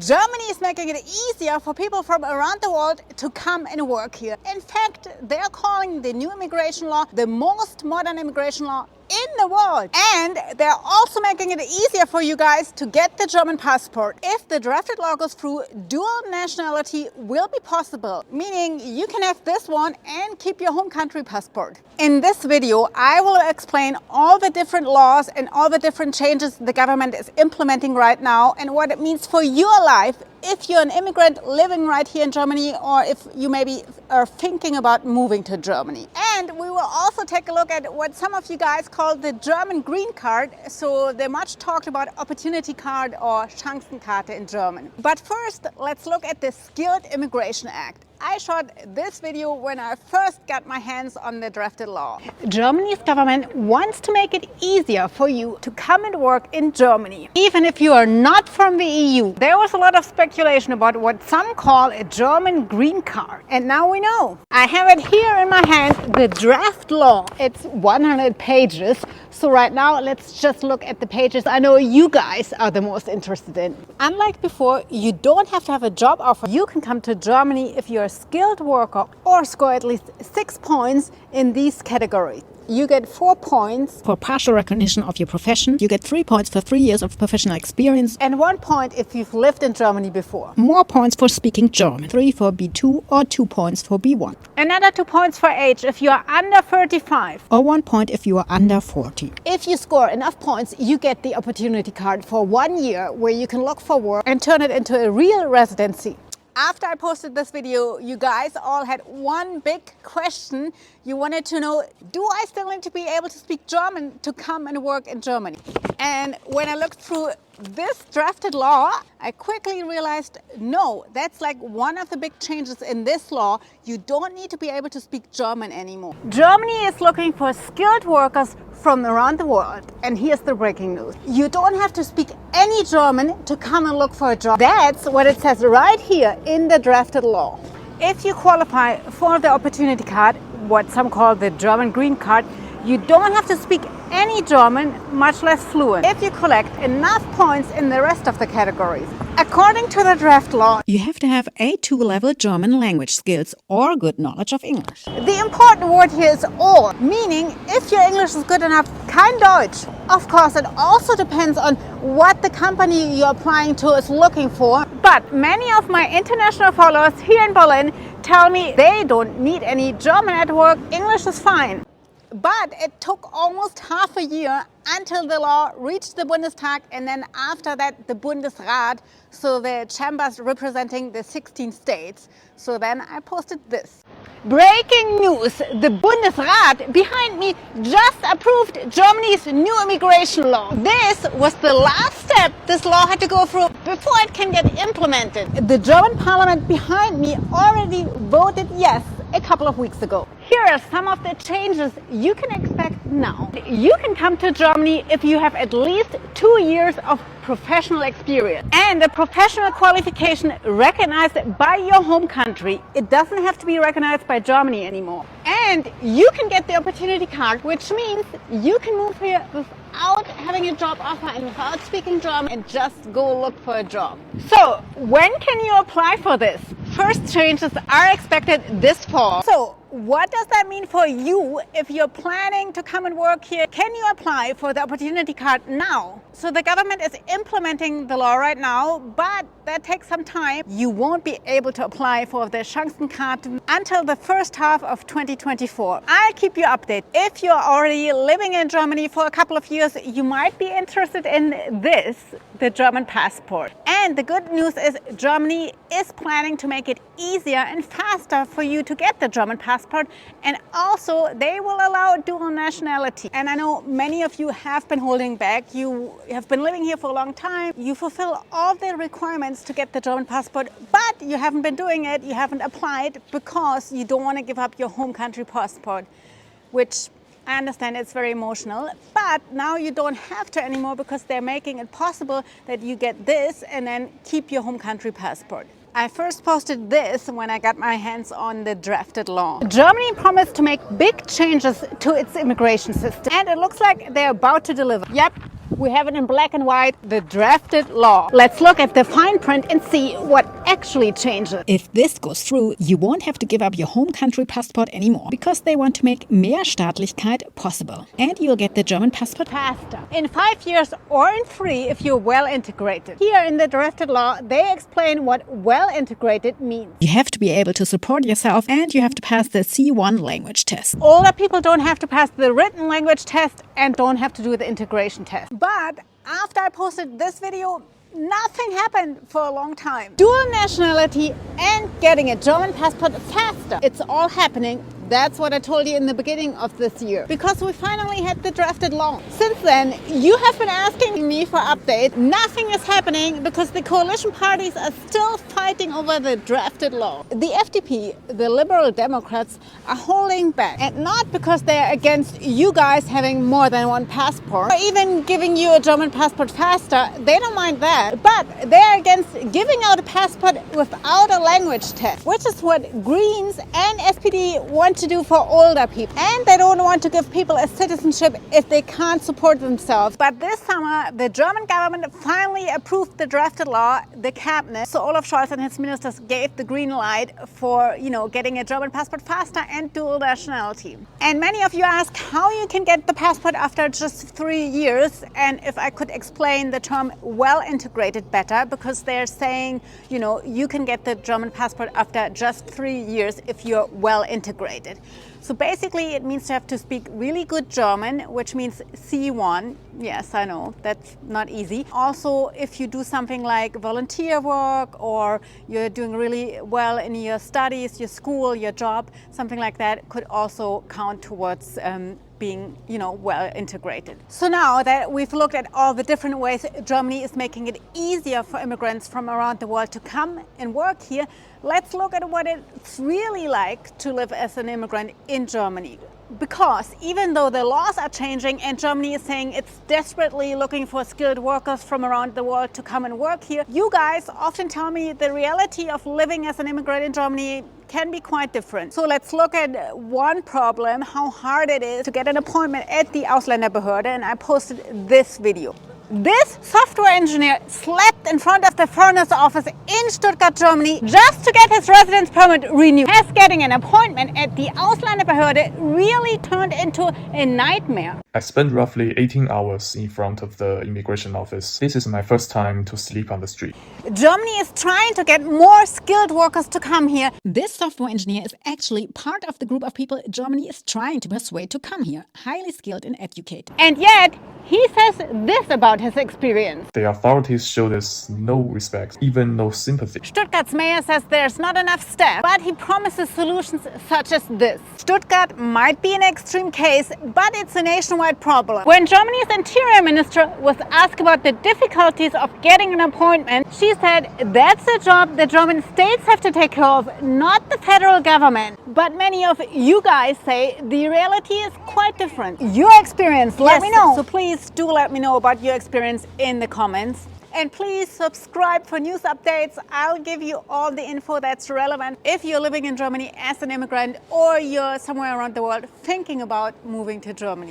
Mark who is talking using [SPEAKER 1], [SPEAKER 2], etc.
[SPEAKER 1] Germany is making it easier for people from around the world to come and work here. In fact, they're calling the new immigration law the most modern immigration law in the world. And they're also making it easier for you guys to get the German passport. If the drafted law goes through, dual nationality will be possible, meaning you can have this one and keep your home country passport. In this video, I will explain all the different laws and all the different changes the government is implementing right now and what it means for your life if you're an immigrant living right here in Germany, or if you maybe are thinking about moving to Germany. And we will also take a look at what some of you guys call the German green card, so the much talked about opportunity card or Chancenkarte in German. But first, let's look at the Skilled Immigration Act. I shot this video when I first got my hands on the drafted law. Germany's government wants to make it easier for you to come and work in Germany, even if you are not from the EU. There was a lot of speculation about what some call a German green card, and now we know. I have it here in my hand, the draft law. It's 100 pages, so right now let's just look at the pages I know you guys are the most interested in. Unlike before, you don't have to have a job offer. You can come to Germany if you're a skilled worker or score at least 6 points in these categories. You get 4 points
[SPEAKER 2] for partial recognition of your profession. You get 3 points for 3 years of professional experience.
[SPEAKER 1] and 1 point if you've lived in Germany before.
[SPEAKER 2] More points for speaking German. 3 for B2 or 2 points for B1.
[SPEAKER 1] Another 2 points for age if you are under 35.
[SPEAKER 2] Or 1 point if you are under 40.
[SPEAKER 1] If you score enough points, you get the opportunity card for 1 year where you can look for work and turn it into a real residency. After I posted this video, you guys all had one big question. You wanted to know, do I still need to be able to speak German to come and work in Germany? And when I looked through this drafted law, I quickly realized, no, that's like one of the big changes in this law. You don't need to be able to speak German anymore. Germany is looking for skilled workers from around the world. And here's the breaking news. You don't have to speak any German to come and look for a job. That's what it says right here in the drafted law. If you qualify for the opportunity card, what some call the German green card, you don't have to speak any German, much less fluent, if you collect enough points in the rest of the categories. According to the draft law,
[SPEAKER 2] You have to have A2 level German language skills or good knowledge of English.
[SPEAKER 1] the important word here is or, meaning if your English is good enough, kein Deutsch. Of course, it also depends on what the company you're applying to is looking for. But many of my international followers here in Berlin tell me they don't need any German at work, English is fine. But it took almost half a year until the law reached the Bundestag, and then after that the Bundesrat, so the chambers representing the 16 states. So then I posted this. Breaking news! The Bundesrat behind me just approved Germany's new immigration law. This was the last step this law had to go through before it can get implemented. The German parliament behind me already voted yes a couple of weeks ago. Here are some of the changes you can expect now. You can come to Germany if you have at least 2 years of professional experience and a professional qualification recognized by your home country. It doesn't have to be recognized by Germany anymore. And you can get the opportunity card, which means you can move here without having a job offer and without speaking German and just go look for a job. So when can you apply for this? First changes are expected this fall. So what does that mean for you if you're planning to come and work here? Can you apply for the opportunity card now? So the government is implementing the law right now, but that takes some time. You won't be able to apply for the Chancenkarte until the first half of 2024. I'll keep you updated. If you're already living in Germany for a couple of years, you might be interested in this, the German passport. And the good news is Germany is planning to make it easier and faster for you to get the German passport, and also they will allow dual nationality. And I know many of you have been holding back. You have been living here for a long time. You fulfill all the requirements to get the German passport, but you haven't been doing it. You haven't applied because you don't want to give up your home country passport, which I understand it's very emotional, but now you don't have to anymore because they're making it possible that you get this and then keep your home country passport. I first posted this when I got my hands on the drafted law. Germany promised to make big changes to its immigration system, and it looks like they're about to deliver. Yep, We have it in black and white, the drafted law. Let's look at the fine print and see what actually changes.
[SPEAKER 2] If this goes through, you won't have to give up your home country passport anymore because they want to make Mehrstaatlichkeit possible. And you'll get the German passport
[SPEAKER 1] Faster. In 5 years or in 3 if you're well integrated. Here in the drafted law, they explain what well integrated means.
[SPEAKER 2] You have to be able to support yourself and you have to pass the C1 language test.
[SPEAKER 1] Older people don't have to pass the written language test and don't have to do the integration test. But after I posted this video, nothing happened for a long time. Dual nationality and getting a German passport faster. It's all happening. That's what I told you in the beginning of this year. Because we finally had the drafted law. Since then, you have been asking me for update. Nothing is happening because the coalition parties are still fighting over the drafted law. The FDP, the Liberal Democrats, are holding back. And not because they're against you guys having more than one passport or even giving you a German passport faster. They don't mind that. But they're against giving out a passport without a language test, which is what Greens and SPD want to do for older people. And they don't want to give people a citizenship if they can't support themselves. But this summer, the German government finally approved the drafted law, the cabinet. So Olaf Scholz and his ministers gave the green light for, getting a German passport faster and dual nationality. And many of you ask how you can get the passport after just 3 years. And if I could explain the term well integrated better, because they're saying, you can get the German passport after just 3 years if you're well integrated. So basically it means to have to speak really good German, which means C1. Yes, I know, that's not easy. Also, if you do something like volunteer work or you're doing really well in your studies, your school, your job, something like that could also count towards being, well integrated. So now that we've looked at all the different ways Germany is making it easier for immigrants from around the world to come and work here, let's look at what it's really like to live as an immigrant in Germany. Because even though the laws are changing and Germany is saying it's desperately looking for skilled workers from around the world to come and work here, you guys often tell me the reality of living as an immigrant in Germany can be quite different. So let's look at one problem, how hard it is to get an appointment at the Ausländerbehörde, and I posted this video. This software engineer slept in front of the foreigner's office in Stuttgart, Germany, just to get his residence permit renewed. As getting an appointment at the Ausländerbehörde really turned into a nightmare.
[SPEAKER 3] I spent roughly 18 hours in front of the immigration office. This is my first time to sleep on the street.
[SPEAKER 1] Germany is trying to get more skilled workers to come here.
[SPEAKER 2] This software engineer is actually part of the group of people Germany is trying to persuade to come here, highly skilled and educated.
[SPEAKER 1] And yet, he says this about his experience.
[SPEAKER 3] The authorities showed us no respect, even no sympathy.
[SPEAKER 1] Stuttgart's mayor says there's not enough staff, but he promises solutions such as this. Stuttgart might be an extreme case, but it's a nationwide problem. When Germany's interior minister was asked about the difficulties of getting an appointment, she said that's a job the German states have to take care of, not the federal government. But many of you guys say the reality is quite different. Your experience, let me know. So please do let me know about your experience in the comments. And please subscribe for news updates. I'll give you all the info that's relevant if you're living in Germany as an immigrant or you're somewhere around the world thinking about moving to Germany.